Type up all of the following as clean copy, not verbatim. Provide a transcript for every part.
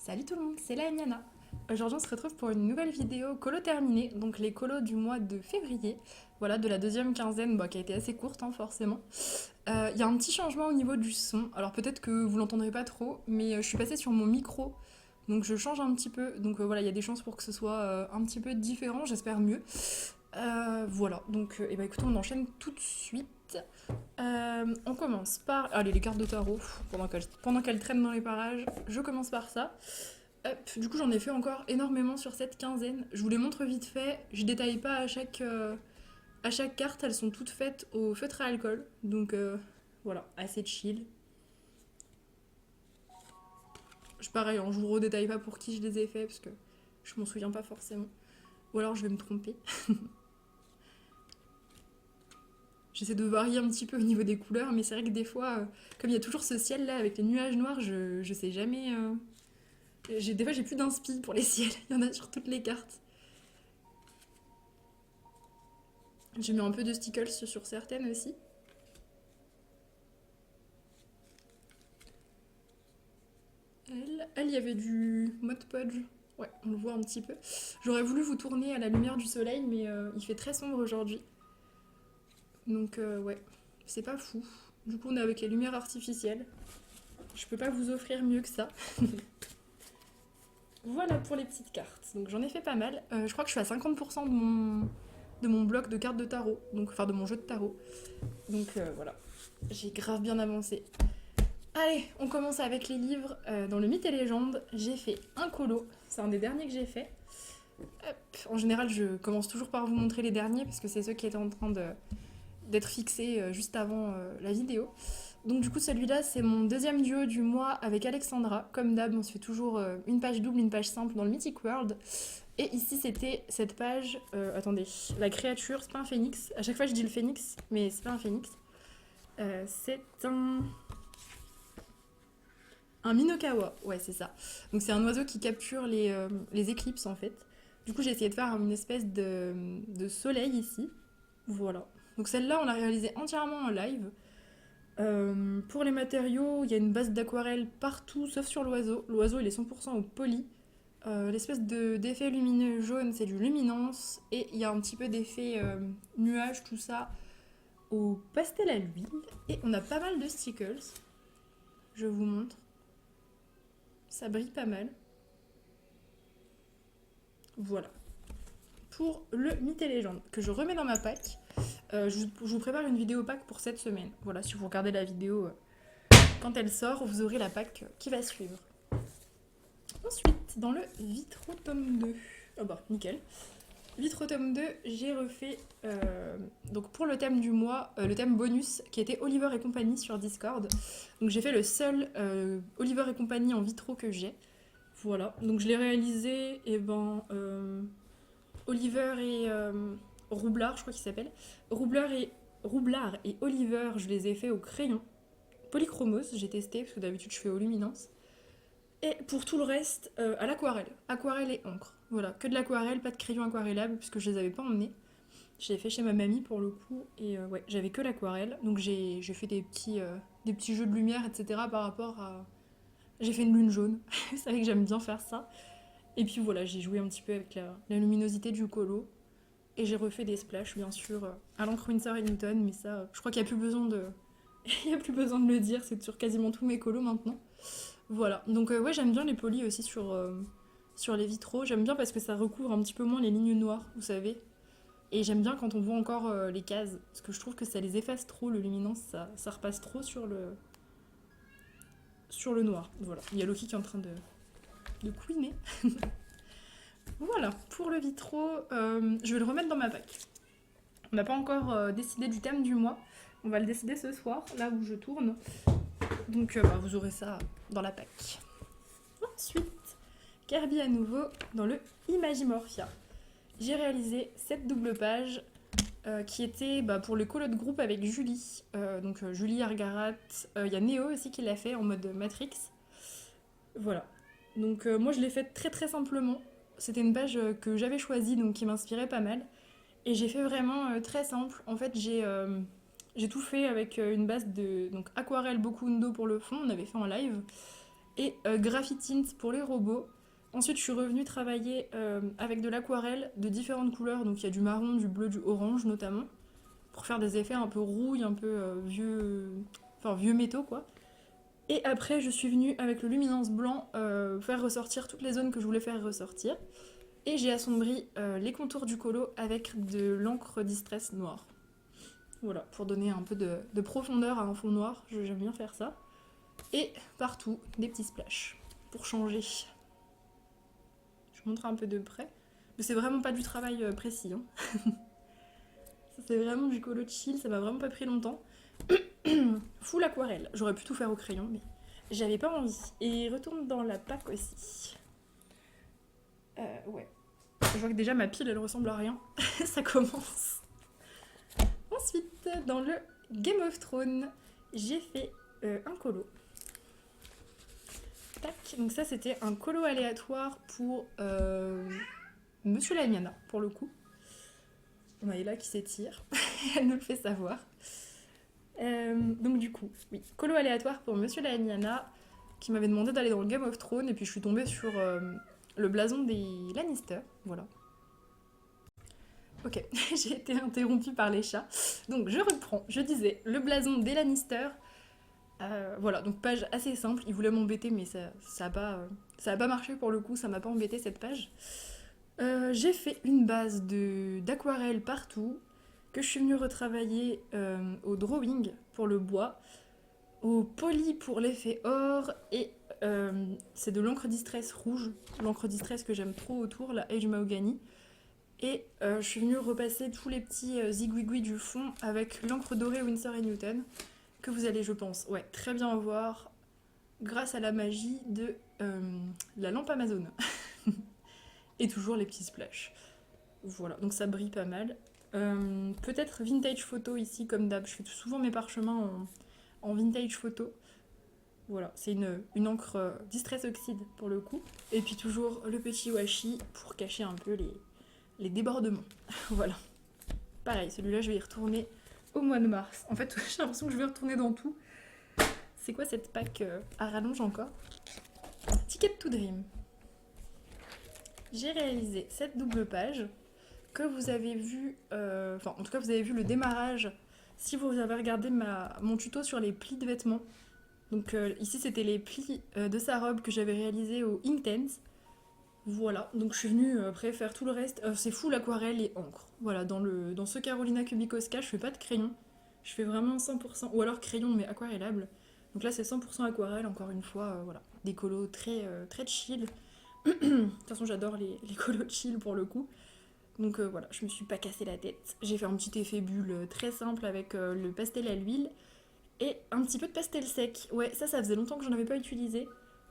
Salut tout le monde, c'est la Emiana. Aujourd'hui on se retrouve pour une nouvelle vidéo colo terminée, donc les colos du mois de février, voilà, de la deuxième quinzaine, qui a été assez courte forcément. Il y a un petit changement au niveau du son, alors peut-être que vous l'entendrez pas trop, mais je suis passée sur mon micro, donc je change un petit peu, donc voilà, il y a des chances pour que ce soit un petit peu différent, j'espère mieux. Voilà, donc écoutez, on enchaîne tout de suite. On commence par... Allez, les cartes de tarot, pendant qu'elles traînent dans les parages, je commence par ça. Hop, du coup, j'en ai fait encore énormément sur cette quinzaine. Je vous les montre vite fait. Je détaille pas à chaque carte, elles sont toutes faites au feutre à alcool. Donc voilà, assez chill. Pareil, je vous redétaille pas pour qui je les ai faits parce que je m'en souviens pas forcément. Ou alors je vais me tromper. J'essaie de varier un petit peu au niveau des couleurs, mais c'est vrai que des fois, comme il y a toujours ce ciel là avec les nuages noirs, je sais jamais. Des fois, j'ai plus d'inspi pour les ciels. Il y en a sur toutes les cartes. J'ai mis un peu de stickles sur certaines aussi. Il y avait du Mod Podge. Ouais, on le voit un petit peu. J'aurais voulu vous tourner à la lumière du soleil, mais il fait très sombre aujourd'hui. Donc, ouais, c'est pas fou. Du coup, on est avec les lumières artificielles. Je peux pas vous offrir mieux que ça. Voilà pour les petites cartes. Donc, j'en ai fait pas mal. Je crois que je suis à 50% de mon bloc de cartes de tarot. Donc, enfin, de mon jeu de tarot. Donc, voilà. J'ai grave bien avancé. Allez, on commence avec les livres. Dans le mythe et légende, j'ai fait un colo. C'est un des derniers que j'ai fait. Hop. En général, je commence toujours par vous montrer les derniers parce que c'est ceux qui étaient en train d'être fixés juste avant la vidéo. Donc du coup, celui-là, c'est mon deuxième duo du mois avec Alexandra. Comme d'hab, on se fait toujours une page double, une page simple dans le Mythic World. Et ici, c'était cette page... attendez, la créature, c'est pas un phénix. À chaque fois, je dis le phénix, mais c'est pas un phénix. C'est un Minokawa, ouais, c'est ça. Donc c'est un oiseau qui capture les éclipses en fait. Du coup, j'ai essayé de faire une espèce de soleil ici. Voilà. Donc celle-là, on l'a réalisée entièrement en live. Pour les matériaux, il y a une base d'aquarelle partout, sauf sur l'oiseau. L'oiseau, il est 100% au poli. L'espèce d'effet lumineux jaune, c'est du luminance. Et il y a un petit peu d'effet nuage, tout ça, au pastel à l'huile. Et on a pas mal de stickers. Je vous montre. Ça brille pas mal. Voilà. Pour le mythe et légende, que je remets dans ma pack. Je vous prépare une vidéo pack pour cette semaine. Voilà, si vous regardez la vidéo quand elle sort, vous aurez la pack qui va suivre. Ensuite, dans le Vitro tome 2. Oh bah, nickel. Vitro tome 2, j'ai refait, donc pour le thème du mois, le thème bonus, qui était Oliver et compagnie sur Discord. Donc j'ai fait le seul Oliver et compagnie en vitro que j'ai. Voilà, donc je l'ai réalisé, et Oliver et Roublard, je crois qu'il s'appelle. Roublard et Oliver, je les ai fait au crayon. Polychromos, j'ai testé, parce que d'habitude je fais au luminance. Et pour tout le reste, à l'aquarelle. Aquarelle et encre. Voilà, que de l'aquarelle, pas de crayon aquarellable, puisque je les avais pas emmenés. Je l'ai fait chez ma mamie pour le coup, et ouais, j'avais que l'aquarelle. Donc j'ai fait des petits jeux de lumière, etc. par rapport à... J'ai fait une lune jaune. C'est vrai que j'aime bien faire ça. Et puis voilà, j'ai joué un petit peu avec la luminosité du colo. Et j'ai refait des splashs, bien sûr, à l'encre Winsor et Newton, mais ça, je crois qu'il n'y a plus besoin de... Il n'y a plus besoin de le dire, c'est sur quasiment tous mes colos maintenant. Voilà, donc ouais, j'aime bien les polis aussi sur les vitraux. J'aime bien parce que ça recouvre un petit peu moins les lignes noires, vous savez. Et j'aime bien quand on voit encore les cases, parce que je trouve que ça les efface trop, le luminance, ça repasse trop sur le noir. Voilà, il y a Loki qui est en train de couiner. Voilà, pour le vitro, je vais le remettre dans ma pack. On n'a pas encore décidé du thème du mois. On va le décider ce soir, là où je tourne. Donc vous aurez ça dans la pack. Ensuite, Kirby à nouveau dans le Imagimorphia. J'ai réalisé cette double page qui était pour le colo de groupe avec Julie. Donc Julie Argarat, il y a Néo aussi qui l'a fait en mode Matrix. Voilà. Donc moi je l'ai faite très très simplement. C'était une page que j'avais choisie, donc qui m'inspirait pas mal. Et j'ai fait vraiment très simple. En fait, j'ai tout fait avec une base de donc aquarelle Bokundo pour le fond, on avait fait en live. et Graphitint pour les robots. Ensuite, je suis revenue travailler avec de l'aquarelle de différentes couleurs. Donc, il y a du marron, du bleu, du orange notamment. Pour faire des effets un peu rouille, un peu vieux métaux quoi. Et après, je suis venue avec le luminance blanc faire ressortir toutes les zones que je voulais faire ressortir. Et j'ai assombri les contours du colo avec de l'encre Distress noire. Voilà, pour donner un peu de profondeur à un fond noir, j'aime bien faire ça. Et partout, des petits splashs pour changer. Je vous montre un peu de près. Mais c'est vraiment pas du travail précis. Hein. C'est vraiment du colo chill, ça m'a vraiment pas pris longtemps. Full aquarelle. J'aurais pu tout faire au crayon, mais j'avais pas envie. Et retourne dans la PAC aussi. Ouais. Je vois que déjà ma pile elle ressemble à rien. Ça commence. Ensuite, dans le Game of Thrones, j'ai fait un colo. Tac. Donc ça c'était un colo aléatoire pour Monsieur Lamiana, pour le coup. On a Ella qui s'étire. Elle nous le fait savoir. Donc du coup, oui, colo aléatoire pour Monsieur Lamiana, qui m'avait demandé d'aller dans le Game of Thrones, et puis je suis tombée sur le blason des Lannister, voilà. Ok, j'ai été interrompue par les chats. Donc je reprends, je disais, le blason des Lannister. Voilà, donc page assez simple, il voulait m'embêter, mais ça a pas marché pour le coup, ça m'a pas embêté cette page. J'ai fait une base d'aquarelle partout, que je suis venue retravailler au drawing pour le bois, au poly pour l'effet or, et c'est de l'encre Distress rouge, l'encre Distress que j'aime trop autour, la Age Mahogany. Et je suis venue repasser tous les petits zigouigouis du fond avec l'encre dorée Winsor & Newton, que vous allez, je pense, ouais, très bien voir grâce à la magie de la lampe Amazon. Et toujours les petits splashs. Voilà, donc ça brille pas mal. Peut-être vintage photo ici, comme d'hab. Je fais souvent mes parchemins en vintage photo. Voilà, c'est une encre Distress Oxide pour le coup. Et puis toujours le petit washi pour cacher un peu les débordements. Voilà. Pareil, celui-là, je vais y retourner au mois de mars. En fait, j'ai l'impression que je vais retourner dans tout. C'est quoi cette pack à rallonge encore? Ticket to Dream. J'ai réalisé cette double page que vous avez vu, en tout cas vous avez vu le démarrage si vous avez regardé mon tuto sur les plis de vêtements. Donc ici c'était les plis de sa robe que j'avais réalisé au Inktense. Voilà, donc je suis venue après faire tout le reste. C'est full aquarelle et encre. Voilà, dans ce Carolina Kubikowska, je fais pas de crayon. Je fais vraiment 100%, ou alors crayon mais aquarellable. Donc là c'est 100% aquarelle, encore une fois, voilà. Des colos très chill. De toute façon j'adore les colos chill pour le coup. Donc voilà, je me suis pas cassé la tête. J'ai fait un petit effet bulle très simple avec le pastel à l'huile et un petit peu de pastel sec. Ouais, ça faisait longtemps que j'en avais pas utilisé.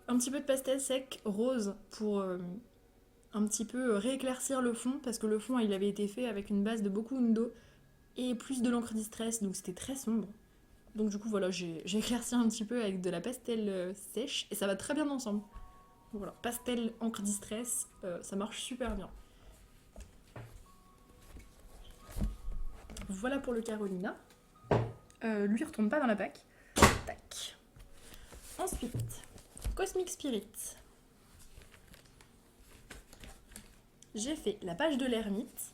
Un petit peu de pastel sec rose pour un petit peu rééclaircir le fond, parce que le fond il avait été fait avec une base de beaucoup d'eau et plus de l'encre Distress, donc c'était très sombre. Donc du coup voilà, j'ai éclairci un petit peu avec de la pastel sèche et ça va très bien ensemble. Voilà, pastel, encre Distress, ça marche super bien. Voilà pour le Carolina. Lui retourne pas dans la pack. Tac. Ensuite, Cosmic Spirit. J'ai fait la page de l'ermite.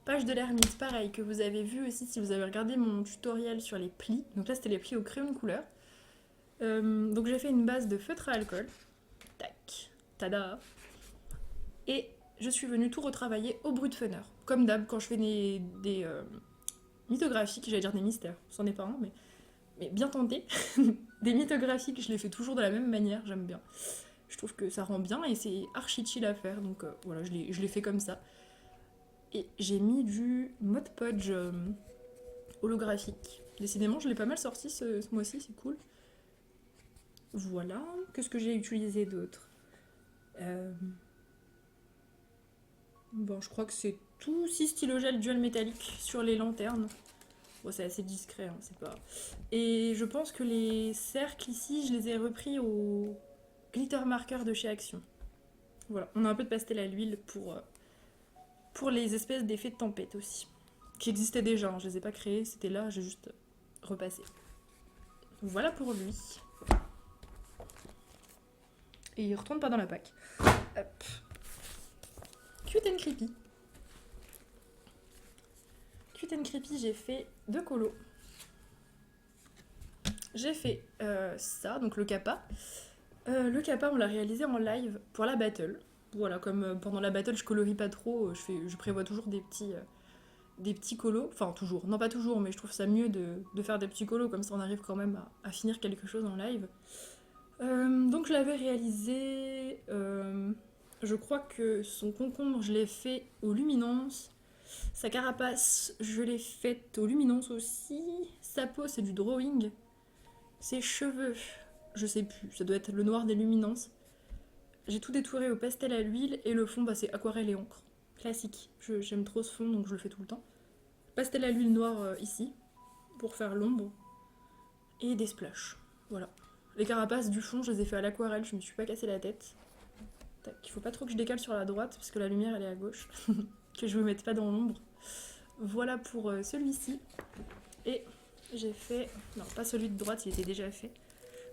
Page de l'ermite, pareil, que vous avez vu aussi si vous avez regardé mon tutoriel sur les plis. Donc là, c'était les plis au crayon de couleur. Donc j'ai fait une base de feutre à alcool. Tac. Tada. Et je suis venue tout retravailler au brut funner. Comme d'hab, quand je fais des mythographiques, j'allais dire des mystères, c'en est pas un, mais bien tenté. Des mythographiques, je les fais toujours de la même manière, j'aime bien. Je trouve que ça rend bien et c'est archi chill à faire, donc voilà, je l'ai fait comme ça. Et j'ai mis du Mod Podge holographique. Décidément, je l'ai pas mal sorti ce mois-ci, c'est cool. Voilà, qu'est-ce que j'ai utilisé d'autre Bon, je crois que c'est tout. 6 stylogel dual métallique sur les lanternes. Bon, c'est assez discret, hein, c'est pas... Et je pense que les cercles ici, je les ai repris au glitter marker de chez Action. Voilà, on a un peu de pastel à l'huile pour les espèces d'effets de tempête aussi. Qui existaient déjà, hein, je les ai pas créés, c'était là, j'ai juste repassé. Voilà pour lui. Et il retourne pas dans la PAC. Hop. Cute and creepy. Cute and creepy, j'ai fait 2 colos. J'ai fait ça, donc le kappa. Le kappa, on l'a réalisé en live pour la battle. Voilà, comme pendant la battle, je colorie pas trop, je prévois toujours des petits colos. Enfin, toujours, non pas toujours, mais je trouve ça mieux de faire des petits colos, comme ça on arrive quand même à finir quelque chose en live. Donc je l'avais réalisé, je crois que son concombre, je l'ai fait aux luminances. Sa carapace, je l'ai faite aux luminances aussi. Sa peau, c'est du drawing. Ses cheveux, je sais plus, ça doit être le noir des luminances. J'ai tout détouré au pastel à l'huile et le fond, bah, c'est aquarelle et encre. Classique. J'aime trop ce fond, donc je le fais tout le temps. Pastel à l'huile noire ici, pour faire l'ombre. Et des splashes. Voilà. Les carapaces du fond, je les ai fait à l'aquarelle, je me suis pas cassé la tête. Tac, il faut pas trop que je décale sur la droite, parce que la lumière, elle est à gauche. Que je me mette pas dans l'ombre. Voilà pour celui-ci. Et j'ai fait... Non, pas celui de droite, il était déjà fait.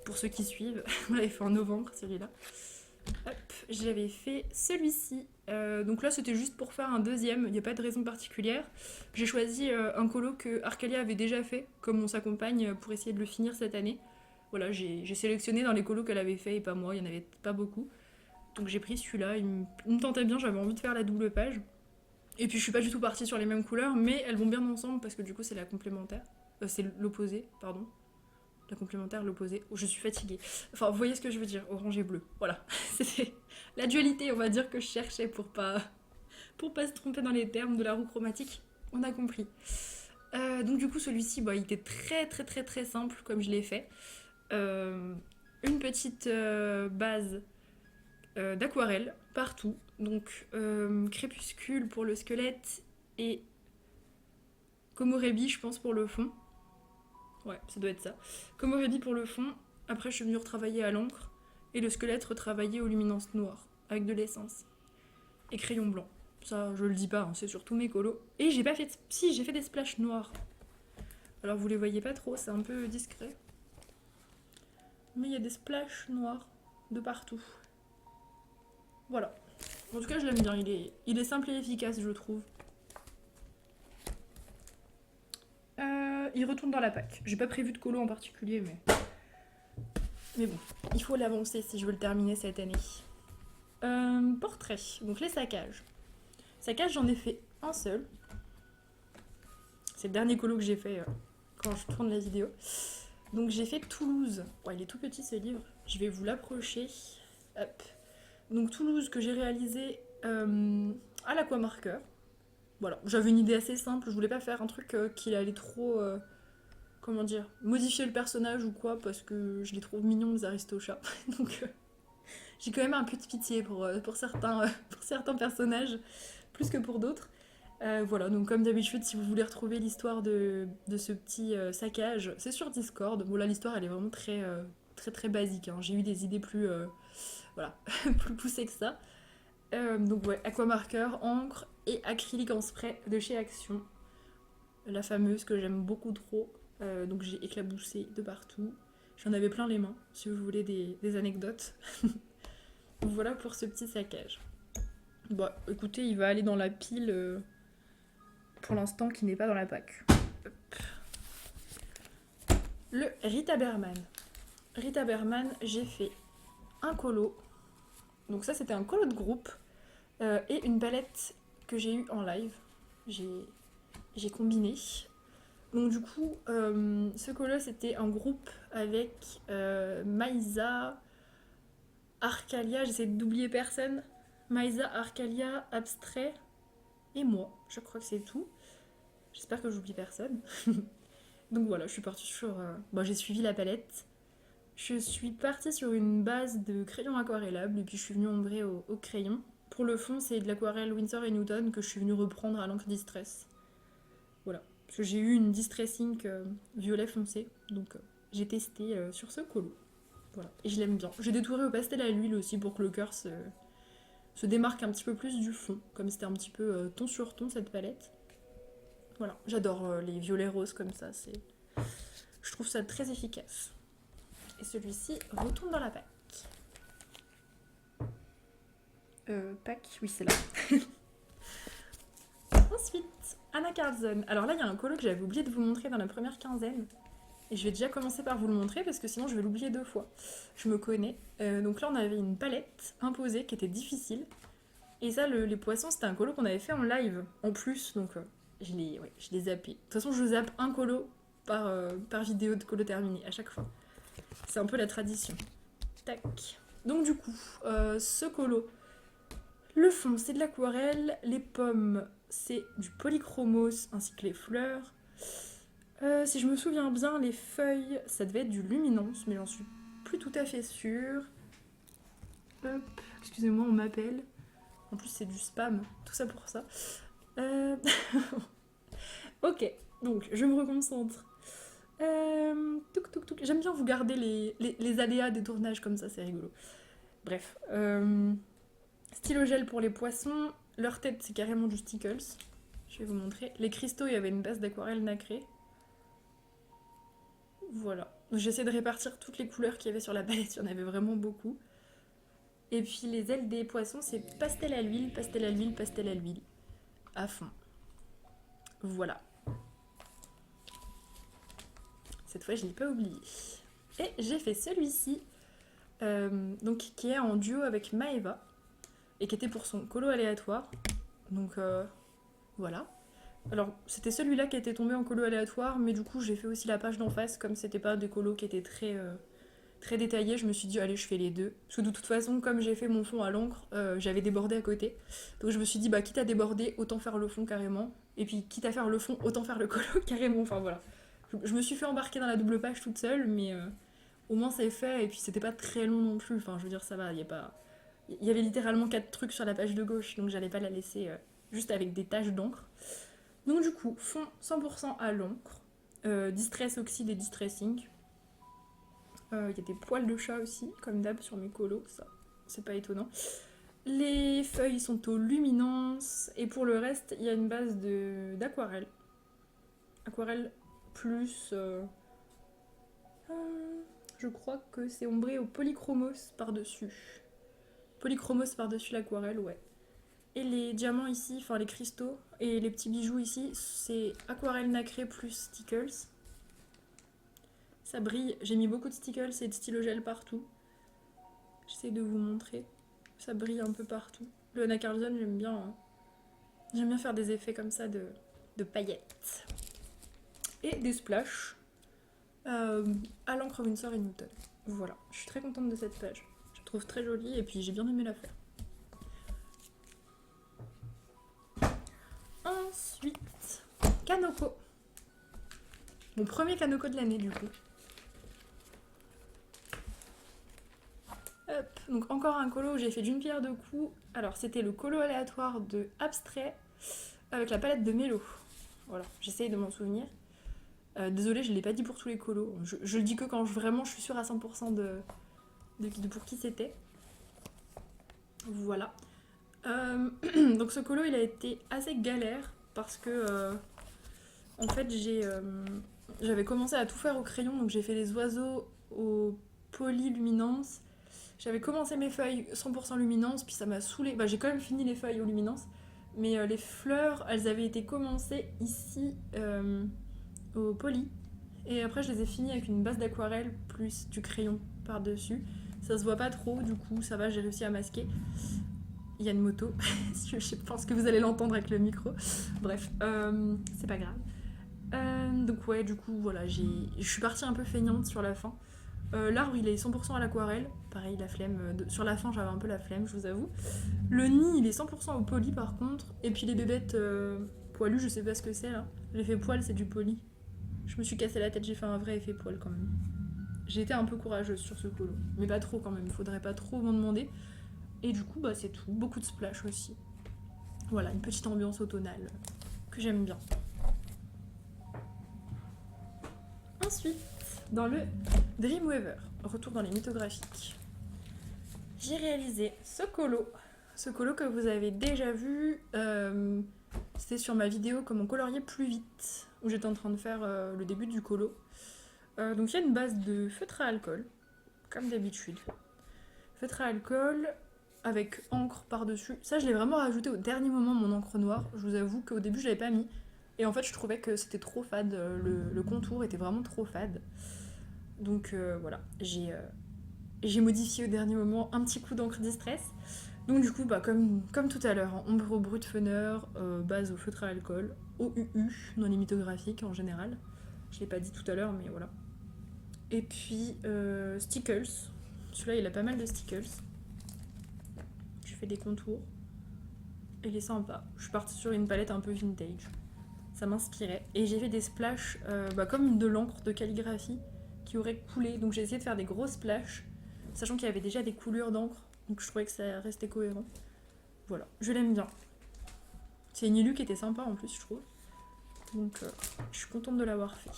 Pour ceux qui suivent, on l'avait fait en novembre, celui-là. Hop, j'avais fait celui-ci. Donc là, c'était juste pour faire un deuxième, il n'y a pas de raison particulière. J'ai choisi un colo que Arcalia avait déjà fait, comme on s'accompagne, pour essayer de le finir cette année. Voilà, j'ai sélectionné dans les colos qu'elle avait fait et pas moi, il n'y en avait pas beaucoup. Donc j'ai pris celui-là, il me tentait bien, j'avais envie de faire la double page. Et puis je suis pas du tout partie sur les mêmes couleurs, mais elles vont bien ensemble parce que du coup c'est la complémentaire. C'est l'opposé, pardon. La complémentaire, l'opposé. Oh, je suis fatiguée. Enfin, vous voyez ce que je veux dire, orange et bleu. Voilà. C'était la dualité, on va dire, que je cherchais pour pas se tromper dans les termes de la roue chromatique. On a compris. Donc du coup, celui-ci, bah, il était très très très très simple comme je l'ai fait. Une petite base d'aquarelle partout. Donc crépuscule pour le squelette et Komorebi, je pense, pour le fond. Ouais, ça doit être ça. Komorebi pour le fond. Après, je suis venue retravailler à l'encre. Et le squelette retravaillé aux luminances noires, avec de l'essence. Et crayon blanc. Ça, je le dis pas, hein, c'est sur tous mes colos. Et j'ai pas fait... Si, j'ai fait des splashes noirs. Alors, vous les voyez pas trop, c'est un peu discret. Mais il y a des splashes noirs de partout. Voilà. En tout cas, je l'aime bien. Il est simple et efficace, je trouve. Il retourne dans la PAC. J'ai pas prévu de colo en particulier, mais bon, il faut l'avancer si je veux le terminer cette année. Portrait, donc les saccages. Saccages, j'en ai fait un seul. C'est le dernier colo que j'ai fait quand je tourne la vidéo. Donc j'ai fait Toulouse. Ouais, il est tout petit ce livre. Je vais vous l'approcher. Hop. Donc Toulouse que j'ai réalisé à l'aquamarqueur. Voilà, j'avais une idée assez simple. Je voulais pas faire un truc qui allait trop... comment dire, modifier le personnage ou quoi, parce que je les trouve mignons, les Aristochats. Donc j'ai quand même un peu de pitié pour certains personnages, plus que pour d'autres. Voilà, donc comme d'habitude, si vous voulez retrouver l'histoire de ce petit saccage, c'est sur Discord. Bon là, l'histoire, elle est vraiment très très très basique, hein. J'ai eu des idées plus, voilà, plus poussées que ça. Donc ouais, aquamarqueur, encre et acrylique en spray de chez Action. La fameuse que j'aime beaucoup trop. Donc j'ai éclaboussé de partout. J'en avais plein les mains, si vous voulez des anecdotes. Voilà pour ce petit saccage. Bon, écoutez, il va aller dans la pile pour l'instant qui n'est pas dans la PAC. Le Rita Berman. Rita Berman, j'ai fait un colo. Donc ça, c'était un colo de groupe et une palette que j'ai eue en live. J'ai combiné. Donc du coup, ce colo, c'était un groupe avec Maïsa, Arcalia, j'essaie d'oublier personne. Maïsa, Arcalia, Abstrait et moi. Je crois que c'est tout. J'espère que j'oublie personne. Donc voilà, je suis partie sur... Bon, j'ai suivi la palette. Je suis partie sur une base de crayon aquarellable et puis je suis venue ombrer au crayon. Pour le fond, c'est de l'aquarelle Winsor & Newton que je suis venue reprendre à l'encre Distress. Voilà. Parce que j'ai eu une Distress Ink violet foncé, donc j'ai testé sur ce colo. Voilà. Et je l'aime bien. J'ai détouré au pastel à l'huile aussi pour que le cœur se démarque un petit peu plus du fond, comme c'était un petit peu ton sur ton cette palette. Voilà. J'adore les violets roses comme ça. Je trouve ça très efficace. Et celui-ci retourne dans la PAC. Pack, oui c'est là. Ensuite, Anna Carlson. Alors là, il y a un colo que j'avais oublié de vous montrer dans la première quinzaine. Et je vais déjà commencer par vous le montrer parce que sinon je vais l'oublier 2 fois. Je me connais. Donc là, on avait une palette imposée qui était difficile. Et ça, les poissons, c'était un colo qu'on avait fait en live en plus. Donc je l'ai zappé. De toute façon, je zappe un colo par vidéo de colo terminé à chaque fois. C'est un peu la tradition. Tac. Donc du coup, ce colo, le fond c'est de l'aquarelle, les pommes c'est du polychromos ainsi que les fleurs. Si je me souviens bien, les feuilles ça devait être du luminance, mais j'en suis plus tout à fait sûre. Hop, excusez-moi, on m'appelle. En plus c'est du spam, tout ça pour ça. Ok, donc je me reconcentre. J'aime bien vous garder les aléas des tournages comme ça, c'est rigolo. Bref, stylo gel pour les poissons. Leur tête, c'est carrément du Stickles. Je vais vous montrer. Les cristaux, il y avait une base d'aquarelle nacrée. Voilà. J'essaie de répartir toutes les couleurs qu'il y avait sur la palette, il y en avait vraiment beaucoup. Et puis les ailes des poissons, c'est pastel à l'huile, pastel à l'huile, pastel à l'huile. À fond. Voilà. Cette fois, je ne l'ai pas oublié. Et j'ai fait celui-ci, donc qui est en duo avec Maeva, et qui était pour son colo aléatoire. Donc voilà. Alors c'était celui-là qui était tombé en colo aléatoire, mais du coup j'ai fait aussi la page d'en face, comme c'était pas des colos qui étaient très détaillés, je me suis dit allez je fais les deux. Parce que de toute façon comme j'ai fait mon fond à l'encre, j'avais débordé à côté. Donc je me suis dit bah quitte à déborder, autant faire le fond carrément. Et puis quitte à faire le fond, autant faire le colo carrément. Enfin voilà. Je me suis fait embarquer dans la double page toute seule, mais au moins c'est fait, et puis c'était pas très long non plus. Enfin je veux dire ça va, il y avait littéralement 4 trucs sur la page de gauche, donc j'allais pas la laisser juste avec des taches d'encre. Donc du coup, fond 100% à l'encre, distress oxyde et distressing. Il y a des poils de chat aussi, comme d'hab sur mes colos, ça c'est pas étonnant. Les feuilles sont aux luminances, et pour le reste, il y a une base d'aquarelle. Aquarelle plus... je crois que c'est ombré au polychromos par-dessus. Polychromos par-dessus l'aquarelle, ouais. Et les diamants ici, enfin les cristaux et les petits bijoux ici, c'est aquarelle nacrée plus stickles. Ça brille, j'ai mis beaucoup de stickles et de stylo gel partout. J'essaie de vous montrer. Ça brille un peu partout. Le Anna Carlson, j'aime bien, hein. J'aime bien faire des effets comme ça de paillettes. Et des splashs à l'encre Winsor & Newton. Voilà, je suis très contente de cette page. Je la trouve très jolie et puis j'ai bien aimé la faire. Ensuite, Kanoko. Mon premier Kanoko de l'année du coup. Hop, donc encore un colo où j'ai fait d'une pierre deux coups. Alors c'était le colo aléatoire de Abstrait avec la palette de Mélo. Voilà, j'essaye de m'en souvenir. Désolée, je ne l'ai pas dit pour tous les colos. Je le dis que quand vraiment je suis sûre à 100% de pour qui c'était. Voilà. Donc ce colo il a été assez galère parce que en fait j'avais commencé à tout faire au crayon, donc j'ai fait les oiseaux au polyluminance. J'avais commencé mes feuilles 100% luminance, puis ça m'a saoulée. Bah, j'ai quand même fini les feuilles aux luminance, mais les fleurs, elles avaient été commencées ici au poly. Et après, je les ai finies avec une base d'aquarelle plus du crayon par-dessus. Ça se voit pas trop, du coup, ça va, j'ai réussi à masquer. Il y a une moto, je pense que vous allez l'entendre avec le micro. Bref, c'est pas grave. Donc ouais, du coup, voilà, je suis partie un peu feignante sur la fin. L'arbre il est 100% à l'aquarelle, pareil la flemme, sur la fin j'avais un peu la flemme je vous avoue. Le nid il est 100% au poly par contre, et puis les bébêtes poilues je sais pas ce que c'est là. L'effet poil c'est du poly. Je me suis cassé la tête, j'ai fait un vrai effet poil quand même. J'ai été un peu courageuse sur ce colo, mais pas trop quand même, faudrait pas trop m'en demander. Et du coup bah c'est tout, beaucoup de splash aussi. Voilà, une petite ambiance automnale que j'aime bien. Ensuite, dans le Dreamweaver, retour dans les mythographiques, j'ai réalisé ce colo que vous avez déjà vu, c'était sur ma vidéo comment colorier plus vite, où j'étais en train de faire le début du colo. Donc il y a une base de feutre à alcool, comme d'habitude. Feutre à alcool, avec encre par-dessus. Ça, je l'ai vraiment rajouté au dernier moment, mon encre noire. Je vous avoue qu'au début, je l'avais pas mis. Et en fait, je trouvais que c'était trop fade. Le contour était vraiment trop fade. Donc voilà, j'ai modifié au dernier moment un petit coup d'encre Distress. Donc du coup, bah, comme tout à l'heure, hein, ombre au brut funner, base au feutre à alcool, OUU dans les mythographiques en général. Je l'ai pas dit tout à l'heure, mais voilà. Et puis Stickles. Celui-là, il a pas mal de Stickles. Je fais des contours. Il est sympa. Je suis partie sur une palette un peu vintage. Ça m'inspirait. Et j'ai fait des splashes comme de l'encre de calligraphie qui aurait coulé. Donc j'ai essayé de faire des gros splashes, sachant qu'il y avait déjà des coulures d'encre. Donc je trouvais que ça restait cohérent. Voilà, je l'aime bien. C'est une illu qui était sympa en plus, je trouve. Donc je suis contente de l'avoir fait.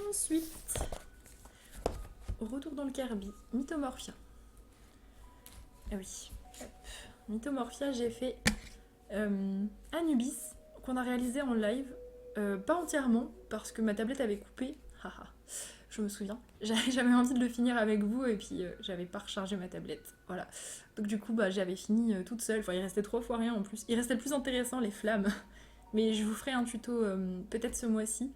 Ensuite, retour dans le Kirby, Mythomorphia. Ah oui, hop. Mythomorphia, j'ai fait Anubis, qu'on a réalisé en live. Pas entièrement, parce que ma tablette avait coupé. Haha, je me souviens. J'avais envie de le finir avec vous et puis j'avais pas rechargé ma tablette. Voilà. Donc du coup, j'avais fini toute seule. Enfin, il restait 3 fois rien en plus. Il restait le plus intéressant, les flammes. Mais je vous ferai un tuto peut-être ce mois-ci.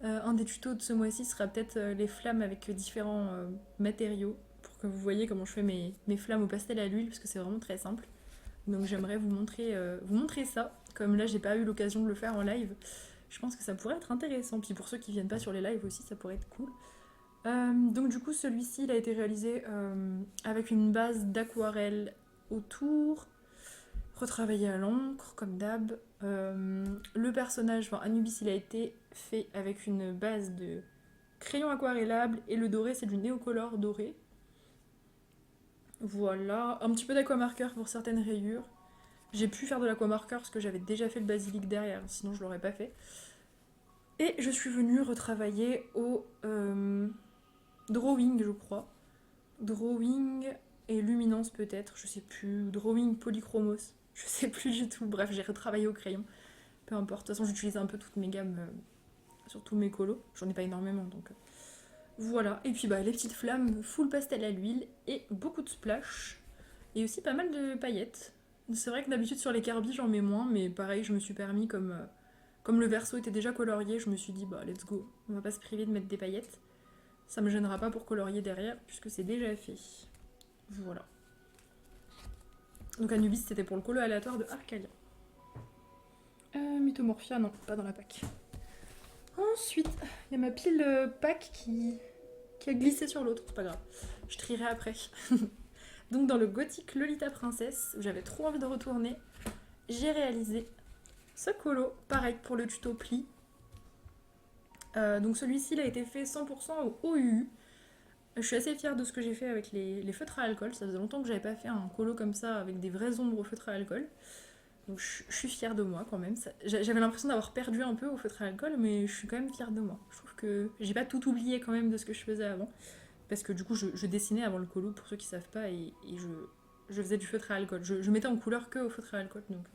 Un des tutos de ce mois-ci sera peut-être les flammes avec différents matériaux pour que vous voyez comment je fais mes flammes au pastel à l'huile parce que c'est vraiment très simple. Donc j'aimerais vous montrer ça. Comme là, j'ai pas eu l'occasion de le faire en live. Je pense que ça pourrait être intéressant. Puis pour ceux qui viennent pas sur les lives aussi, ça pourrait être cool. Donc du coup, celui-ci, il a été réalisé avec une base d'aquarelle autour, retravaillé à l'encre, comme d'hab. Le personnage, enfin Anubis, il a été fait avec une base de crayon aquarellable et le doré, c'est du néocolor doré. Voilà, un petit peu d'aquamarqueur pour certaines rayures. J'ai pu faire de l'aquamarqueur parce que j'avais déjà fait le basilic derrière, sinon je l'aurais pas fait. Et je suis venue retravailler au drawing, je crois. Drawing et luminance peut-être, je sais plus. Drawing polychromos, je sais plus du tout. Bref, j'ai retravaillé au crayon. Peu importe, de toute façon j'utilise un peu toutes mes gammes sur tous mes colos. J'en ai pas énormément donc... Voilà, et puis les petites flammes full pastel à l'huile et beaucoup de splash. Et aussi pas mal de paillettes. C'est vrai que d'habitude sur les Kirby j'en mets moins, mais pareil je me suis permis comme le verso était déjà colorié, je me suis dit let's go, on va pas se priver de mettre des paillettes. Ça me gênera pas pour colorier derrière puisque c'est déjà fait. Voilà. Donc Anubis c'était pour le colo aléatoire de Arcalia. Mythomorphia non, pas dans la pack. Ensuite, il y a ma pile pack qui a glissé sur l'autre, c'est pas grave. Je trierai après. Donc dans le gothique Lolita Princesse, où j'avais trop envie de retourner, j'ai réalisé ce colo, pareil pour le tuto pli. Donc celui-ci il a été fait 100% au OUU. Je suis assez fière de ce que j'ai fait avec les feutres à alcool. Ça faisait longtemps que j'avais pas fait un colo comme ça avec des vraies ombres au feutre à alcool. Donc je suis fière de moi quand même. J'avais l'impression d'avoir perdu un peu au feutre à alcool, mais je suis quand même fière de moi. Je trouve que j'ai pas tout oublié quand même de ce que je faisais avant. Parce que du coup, je dessinais avant le colo, pour ceux qui savent pas, et je faisais du feutre à alcool. Je mettais en couleur que au feutre à alcool, donc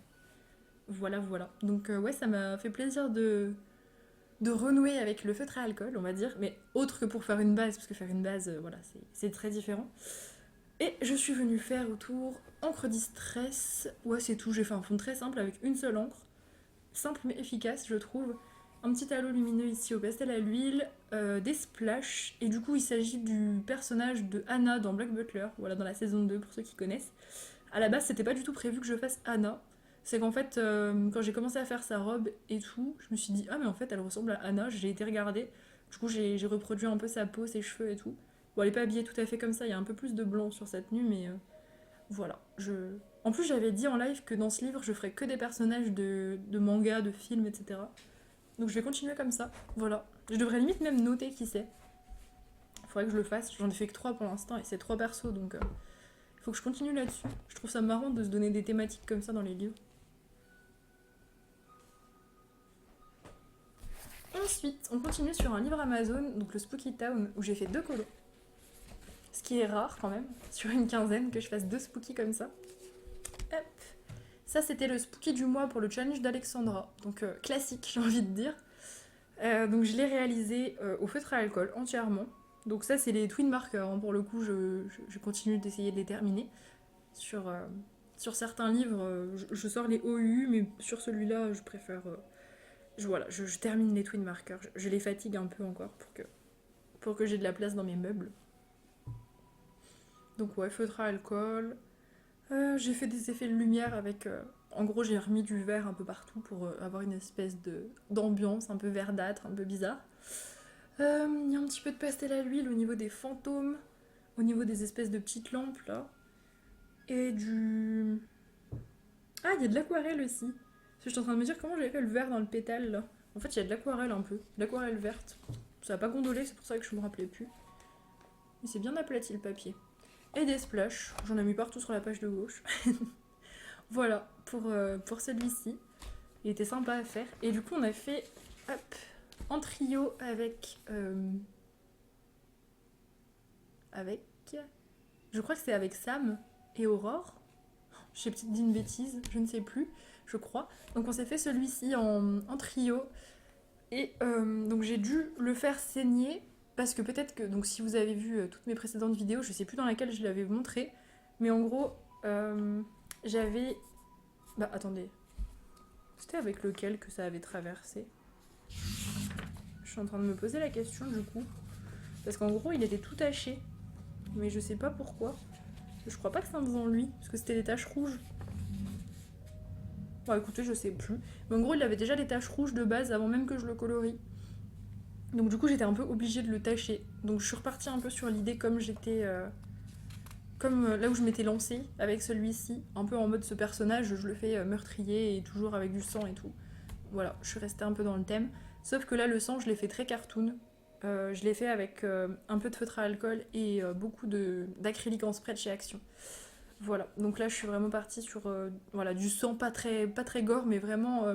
voilà. Donc ouais, ça m'a fait plaisir de renouer avec le feutre à alcool, on va dire, mais autre que pour faire une base, parce que faire une base, voilà, c'est très différent. Et je suis venue faire autour encre Distress. Ouais, c'est tout, j'ai fait un fond très simple avec une seule encre. Simple mais efficace, je trouve. Un petit halo lumineux ici au pastel à l'huile, des splashs, et du coup il s'agit du personnage de Anna dans Black Butler, voilà, dans la saison 2 pour ceux qui connaissent. À la base c'était pas du tout prévu que je fasse Anna, c'est qu'en fait quand j'ai commencé à faire sa robe et tout, je me suis dit ah mais en fait elle ressemble à Anna, j'ai été regarder, du coup j'ai reproduit un peu sa peau, ses cheveux et tout. Bon elle est pas habillée tout à fait comme ça, il y a un peu plus de blanc sur sa tenue mais voilà. En plus j'avais dit en live que dans ce livre je ferais que des personnages de manga, de films, etc. Donc je vais continuer comme ça, voilà. Je devrais limite même noter qui c'est. Il faudrait que je le fasse, j'en ai fait que 3 pour l'instant et c'est 3 persos donc il faut que je continue là-dessus. Je trouve ça marrant de se donner des thématiques comme ça dans les livres. Ensuite, on continue sur un livre Amazon, donc le Spooky Town, où j'ai fait 2 colos. Ce qui est rare quand même, sur une quinzaine, que je fasse 2 spooky comme ça. Hop. Ça, c'était le spooky du mois pour le challenge d'Alexandra. Donc classique, j'ai envie de dire. Donc je l'ai réalisé au feutre à alcool entièrement. Donc ça, c'est les twin markers, hein. Pour le coup, je continue d'essayer de les terminer. Sur certains livres, je sors les OU, mais sur celui-là, je préfère... voilà, je termine les twin markers. Je les fatigue un peu encore pour que j'ai de la place dans mes meubles. Donc ouais, feutre à alcool. J'ai fait des effets de lumière avec... en gros, j'ai remis du vert un peu partout pour avoir une espèce d'ambiance un peu verdâtre, un peu bizarre. Il y a un petit peu de pastel à l'huile au niveau des fantômes, au niveau des espèces de petites lampes là. Et du... Ah, il y a de l'aquarelle aussi. Parce que je suis en train de me dire comment j'avais fait le vert dans le pétale là. En fait, il y a de l'aquarelle un peu, de l'aquarelle verte. Ça a pas gondolé, c'est pour ça que je me rappelais plus. Mais c'est bien aplati le papier. Et des splashs, j'en ai mis partout sur la page de gauche. Voilà, pour celui-ci. Il était sympa à faire. Et du coup, on a fait, hop, en trio avec... je crois que c'est avec Sam et Aurore. J'ai peut-être dit une bêtise, je ne sais plus, je crois. Donc on s'est fait celui-ci en trio. Et donc j'ai dû le faire saigner. Parce que peut-être que, donc si vous avez vu toutes mes précédentes vidéos, je sais plus dans laquelle je l'avais montré. Mais en gros, j'avais... Bah attendez. C'était avec lequel que ça avait traversé? Je suis en train de me poser la question du coup. Parce qu'en gros, il était tout taché. Mais je sais pas pourquoi. Je crois pas que c'est en faisant lui. Parce que c'était des taches rouges. Bon écoutez, je sais plus. Mais en gros, il avait déjà des taches rouges de base avant même que je le colorie. Donc du coup, j'étais un peu obligée de le tacher. Donc je suis repartie un peu sur l'idée comme j'étais... Comme là où je m'étais lancée avec celui-ci, un peu en mode ce personnage, je le fais meurtrier et toujours avec du sang et tout. Voilà, je suis restée un peu dans le thème. Sauf que là, le sang, je l'ai fait très cartoon. Je l'ai fait avec un peu de feutre à alcool et beaucoup d'acrylique en spray de chez Action. Voilà, donc là, je suis vraiment partie sur voilà, du sang pas très gore, mais vraiment,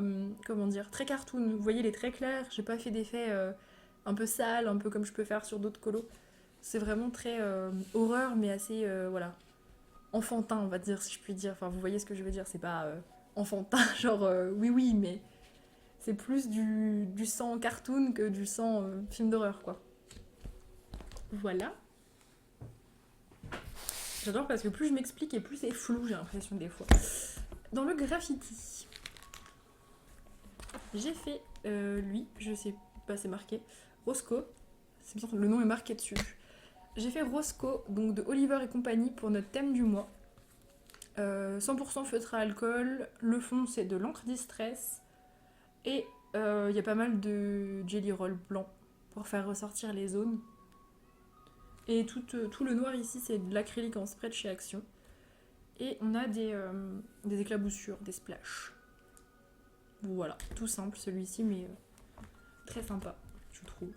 comment dire, très cartoon. Vous voyez, il est très clair, j'ai pas fait d'effet un peu sale, un peu comme je peux faire sur d'autres colos. C'est vraiment très horreur, mais assez, voilà, enfantin, on va dire, si je puis dire. Enfin, vous voyez ce que je veux dire, c'est pas enfantin, genre oui, mais c'est plus du sang cartoon que du sang film d'horreur, quoi. Voilà. J'adore parce que plus je m'explique et plus c'est flou, j'ai l'impression des fois. Dans le graffiti, j'ai fait lui, je sais pas, c'est marqué, Roscoe. C'est bien, le nom est marqué dessus. J'ai fait Roscoe, donc de Oliver et compagnie, pour notre thème du mois. 100% feutre à alcool, le fond c'est de l'encre distress, et il y a pas mal de jelly roll blanc pour faire ressortir les zones. Et tout le noir ici c'est de l'acrylique en spray de chez Action. Et on a des éclaboussures, des splashs. Voilà, tout simple celui-ci, mais très sympa, je trouve.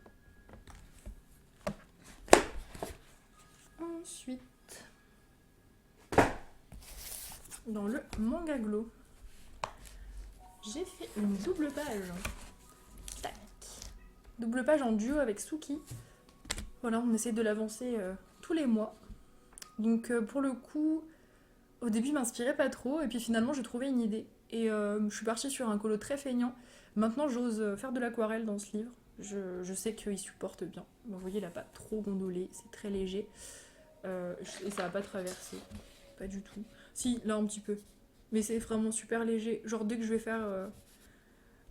Ensuite, dans le manga glow, j'ai fait une double page. Tac. Double page en duo avec Suki. Voilà, on essaie de l'avancer tous les mois. Donc pour le coup, au début, je m'inspirais pas trop, et puis finalement, j'ai trouvé une idée. Et je suis partie sur un colo très feignant. Maintenant, j'ose faire de l'aquarelle dans ce livre. Je sais qu'il supporte bien. Vous voyez, il n'a pas trop gondolé, c'est très léger. Et ça va pas traverser. Pas du tout. Si, là, un petit peu. Mais c'est vraiment super léger. Genre, dès que je vais faire...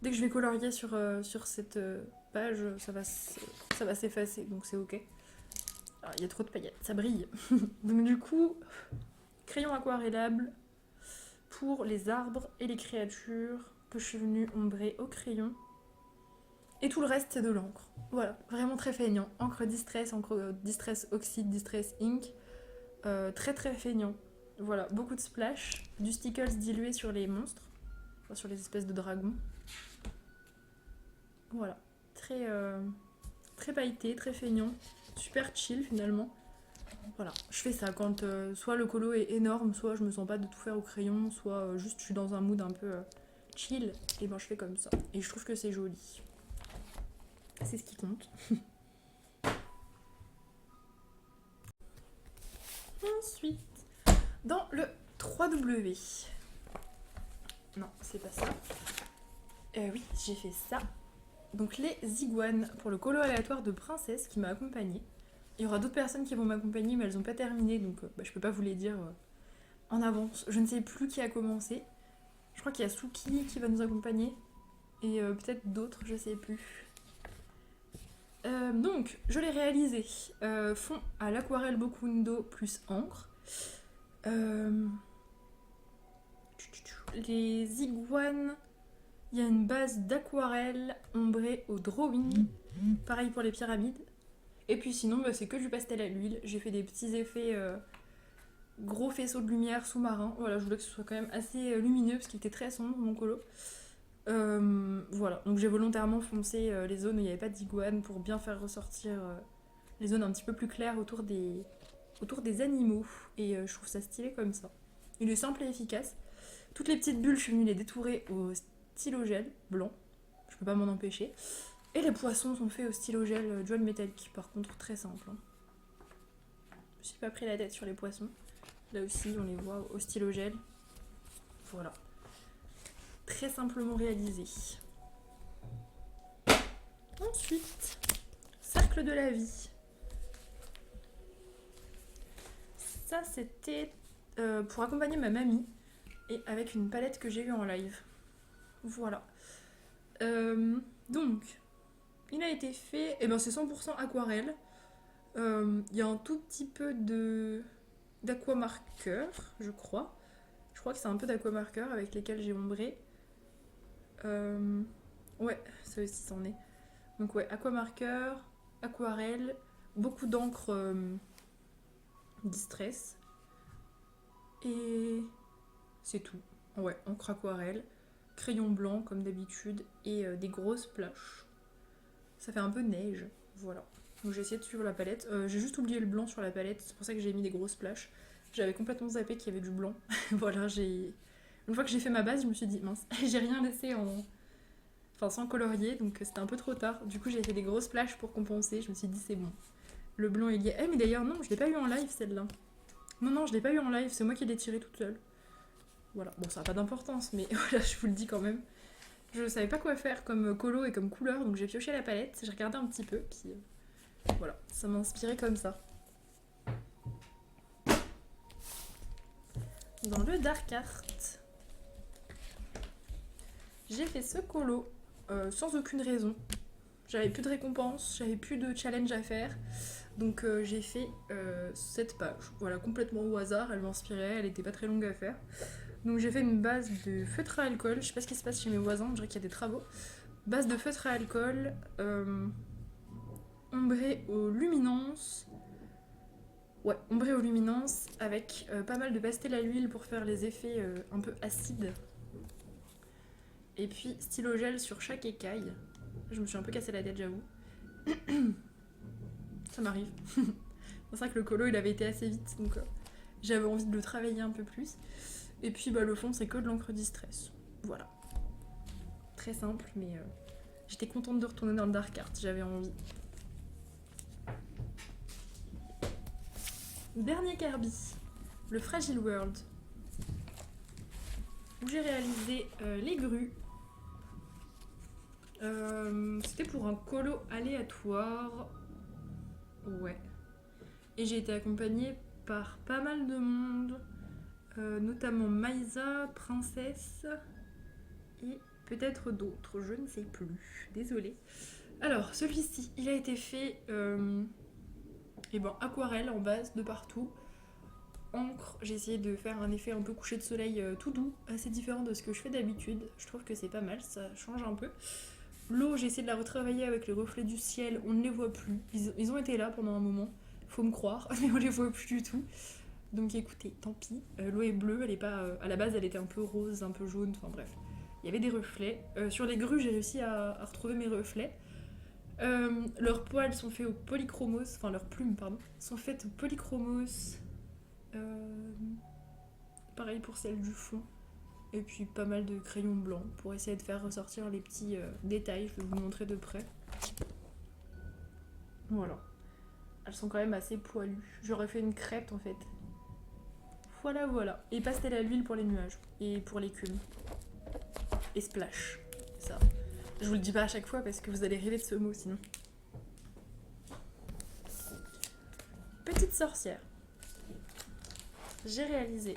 dès que je vais colorier sur cette page, ça va s'effacer, donc c'est ok. Alors, il y a trop de paillettes, ça brille. Donc du coup, crayon aquarellable pour les arbres et les créatures que je suis venue ombrer au crayon. Et tout le reste, c'est de l'encre. Voilà, vraiment très feignant. Encre distress oxyde, distress ink. Très très feignant. Voilà, beaucoup de splash. Du stickers dilué sur les monstres. Enfin, sur les espèces de dragons. Voilà, très pailleté, très feignant. Super chill finalement. Voilà, je fais ça quand soit le colo est énorme, soit je me sens pas de tout faire au crayon, soit juste je suis dans un mood un peu chill, et ben je fais comme ça. Et je trouve que c'est joli. C'est ce qui compte. Ensuite, dans le 3W. Non, c'est pas ça. Oui, j'ai fait ça. Donc les iguanes pour le colo aléatoire de princesse qui m'a accompagnée. Il y aura d'autres personnes qui vont m'accompagner, mais elles n'ont pas terminé, donc je peux pas vous les dire en avance. Je ne sais plus qui a commencé. Je crois qu'il y a Suki qui va nous accompagner, et peut-être d'autres, je sais plus. Donc, je l'ai réalisé. Fond à l'aquarelle Bokundo plus encre. Les iguanes, il y a une base d'aquarelle ombrée au drawing. Pareil pour les pyramides. Et puis sinon, c'est que du pastel à l'huile. J'ai fait des petits effets gros faisceaux de lumière sous-marins. Voilà, je voulais que ce soit quand même assez lumineux parce qu'il était très sombre mon colo. Voilà, donc j'ai volontairement foncé les zones où il n'y avait pas d'iguane pour bien faire ressortir les zones un petit peu plus claires autour des animaux. Et je trouve ça stylé comme ça. Il est simple et efficace. Toutes les petites bulles, je suis venue les détourer au stylo gel blanc. Je peux pas m'en empêcher. Et les poissons sont faits au stylo gel John Metallic, par contre très simple. Je me suis pas pris la tête sur les poissons. Là aussi, on les voit au stylo gel. Voilà. Très simplement réalisé. Ensuite, cercle de la vie. Ça, c'était pour accompagner ma mamie et avec une palette que j'ai eue en live. Voilà. Donc, il a été fait, et c'est 100% aquarelle. Il y a un tout petit peu d'aquamarqueur, je crois. Je crois que c'est un peu d'aquamarqueur avec lesquels j'ai ombré. Ouais, ça aussi c'en est. Donc ouais, aquamarqueur, aquarelle, beaucoup d'encre distress. Et c'est tout. Ouais, encre aquarelle, crayon blanc comme d'habitude et des grosses splashes. Ça fait un peu neige, voilà. Donc j'ai essayé de suivre la palette. J'ai juste oublié le blanc sur la palette, c'est pour ça que j'ai mis des grosses splashes. J'avais complètement zappé qu'il y avait du blanc. Voilà, une fois que j'ai fait ma base, je me suis dit mince, j'ai rien laissé sans colorier, donc c'était un peu trop tard. Du coup, j'ai fait des grosses splashes pour compenser. Je me suis dit c'est bon. Le blanc il y est. Mais d'ailleurs non, je l'ai pas eu en live celle-là. Non, je l'ai pas eu en live, c'est moi qui l'ai tirée toute seule. Voilà, bon ça n'a pas d'importance, mais voilà, je vous le dis quand même. Je savais pas quoi faire comme colo et comme couleur, donc j'ai pioché la palette, j'ai regardé un petit peu, puis voilà, ça m'a inspiré comme ça. Dans le dark art, j'ai fait ce colo sans aucune raison. J'avais plus de récompense, j'avais plus de challenge à faire, donc j'ai fait cette page. Voilà, complètement au hasard, elle m'inspirait, elle était pas très longue à faire. Donc j'ai fait une base de feutre à alcool, je sais pas ce qui se passe chez mes voisins, on dirait qu'il y a des travaux. Base de feutre à alcool, ombré aux luminances. Ouais, ombré aux luminances avec pas mal de pastel à l'huile pour faire les effets un peu acides. Et puis stylo gel sur chaque écaille. Je me suis un peu cassé la tête, j'avoue. Ça m'arrive. C'est vrai que le colo il avait été assez vite, donc j'avais envie de le travailler un peu plus. Et puis le fond c'est que de l'encre distress. Voilà. Très simple, mais j'étais contente de retourner dans le dark art, j'avais envie. Dernier Kirby, le Fragile World, où j'ai réalisé les grues. C'était pour un colo aléatoire. Ouais. Et j'ai été accompagnée par pas mal de monde, notamment Maïsa, Princesse et peut-être d'autres, je ne sais plus. Désolée. Alors, celui-ci, il a été fait aquarelle en base de partout. Encre, j'ai essayé de faire un effet un peu coucher de soleil tout doux, assez différent de ce que je fais d'habitude. Je trouve que c'est pas mal, ça change un peu. L'eau, j'ai essayé de la retravailler avec les reflets du ciel, on ne les voit plus. Ils ont été là pendant un moment, faut me croire, mais on les voit plus du tout. Donc écoutez, tant pis. L'eau est bleue, elle est pas. À la base, elle était un peu rose, un peu jaune, enfin bref. Il y avait des reflets. Sur les grues, j'ai réussi à retrouver mes reflets. Leurs poils sont faits au polychromos, enfin leurs plumes, pardon, sont faites au polychromos. Pareil pour celle du fond. Et puis pas mal de crayons blancs pour essayer de faire ressortir les petits détails. Je vais vous montrer de près. Voilà. Elles sont quand même assez poilues. J'aurais fait une crêpe en fait. Voilà, voilà. Et pastel à l'huile pour les nuages. Et pour l'écume. Et splash. Ça. Je vous le dis pas à chaque fois parce que vous allez rêver de ce mot sinon. petite sorcière. J'ai réalisé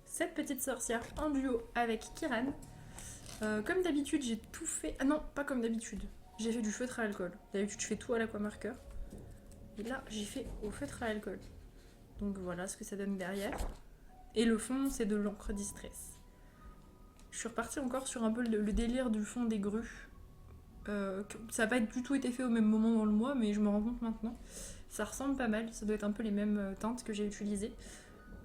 cette petite sorcière en duo avec Kiran. Comme d'habitude, j'ai tout fait... Ah non, pas comme d'habitude. J'ai fait du feutre à alcool. D'habitude, je fais tout à l'aquamarqueur. Et là, j'ai fait au feutre à alcool. Donc voilà ce que ça donne derrière. Et le fond, c'est de l'encre Distress. Je suis repartie encore sur un peu le délire du fond des grues. Ça n'a pas du tout été fait au même moment dans le mois, mais je me rends compte maintenant. Ça ressemble pas mal, ça doit être un peu les mêmes teintes que j'ai utilisées.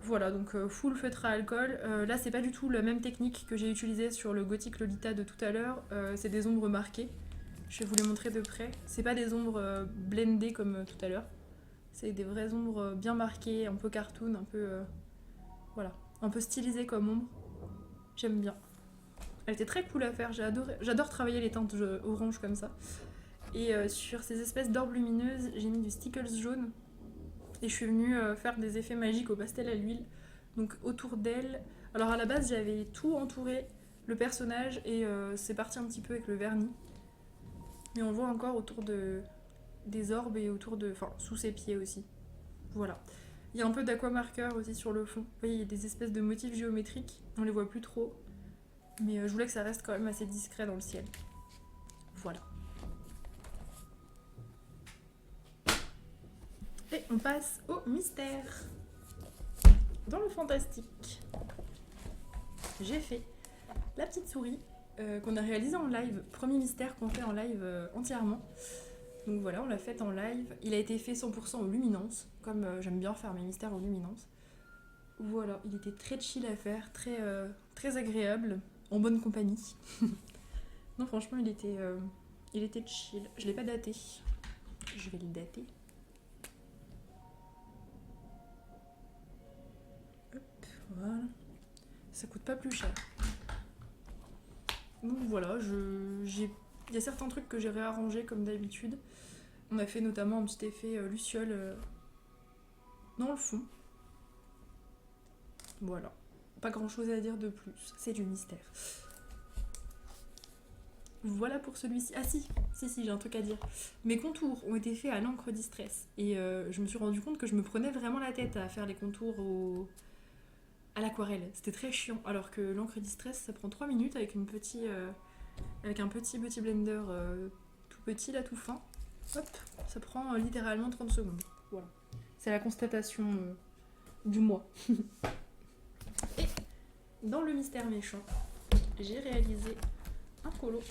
Voilà, donc full feutre à alcool. Là, c'est pas du tout la même technique que j'ai utilisée sur le Gothic Lolita de tout à l'heure. C'est des ombres marquées. Je vais vous les montrer de près. C'est pas des ombres blendées comme tout à l'heure. C'est des vraies ombres bien marquées, un peu cartoon, un peu... voilà, un peu stylisées comme ombre. J'aime bien. Elle était très cool à faire, j'ai adoré. J'adore travailler les teintes orange comme ça. Et sur ces espèces d'orbes lumineuses, j'ai mis du Stickles jaune. Et je suis venue faire des effets magiques au pastel à l'huile. Donc autour d'elle... Alors à la base, j'avais tout entouré le personnage et c'est parti un petit peu avec le vernis. Mais on voit encore autour des orbes et autour de... Enfin, sous ses pieds aussi. Voilà. Il y a un peu d'aquamarqueur aussi sur le fond. Vous voyez, il y a des espèces de motifs géométriques. On les voit plus trop. Mais je voulais que ça reste quand même assez discret dans le ciel. Voilà. Et on passe au mystère. Dans le fantastique, j'ai fait la petite souris qu'on a réalisée en live. Premier mystère qu'on fait en live entièrement. Donc voilà, on l'a fait en live. Il a été fait 100% en luminance, comme j'aime bien faire mes mystères en luminance. Voilà, il était très chill à faire, très agréable, en bonne compagnie. Non, franchement, il était chill. Je l'ai pas daté. Je vais le dater. Hop, voilà. Ça coûte pas plus cher. Donc voilà, il y a certains trucs que j'ai réarrangés comme d'habitude. On a fait notamment un petit effet luciole dans le fond. Voilà. Pas grand chose à dire de plus. C'est du mystère. Voilà pour celui-ci. Ah si, j'ai un truc à dire. Mes contours ont été faits à l'encre Distress. Et je me suis rendu compte que je me prenais vraiment la tête à faire les contours à l'aquarelle. C'était très chiant. Alors que l'encre Distress, ça prend 3 minutes avec un petit Beauty Blender tout petit, là, tout fin. Hop, ça prend littéralement 30 secondes. Voilà. C'est la constatation du mois. Et dans le mystère méchant, j'ai réalisé un colo.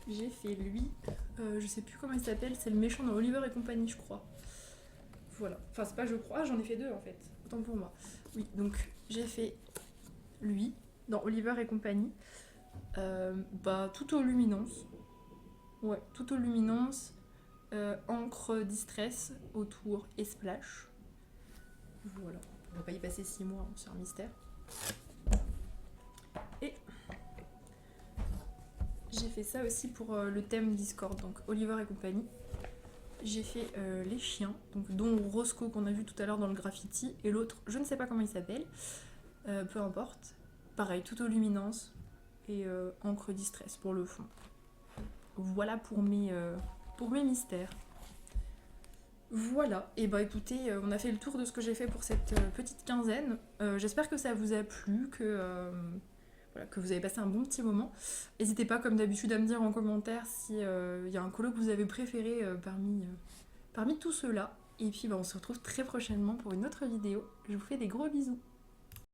J'ai fait lui, je sais plus comment il s'appelle, c'est le méchant dans Oliver et compagnie, je crois. Voilà, enfin c'est pas je crois, j'en ai fait 2 en fait, autant pour moi. Oui, donc j'ai fait lui dans Oliver et compagnie, tout aux luminances. Ouais, tout aux luminances, encre Distress autour et splash. Voilà, on va pas y passer 6 mois, hein, c'est un mystère. Et j'ai fait ça aussi pour le thème Discord, donc Oliver et compagnie. J'ai fait les chiens, donc dont Roscoe qu'on a vu tout à l'heure dans le graffiti, et l'autre, je ne sais pas comment il s'appelle, peu importe. Pareil, tout aux luminances et encre Distress pour le fond. Voilà pour mes mystères. Voilà, et bah écoutez, on a fait le tour de ce que j'ai fait pour cette petite quinzaine. J'espère que ça vous a plu, que vous avez passé un bon petit moment. N'hésitez pas, comme d'habitude, à me dire en commentaire si y a un colo que vous avez préféré parmi tous ceux-là. Et puis on se retrouve très prochainement pour une autre vidéo. Je vous fais des gros bisous.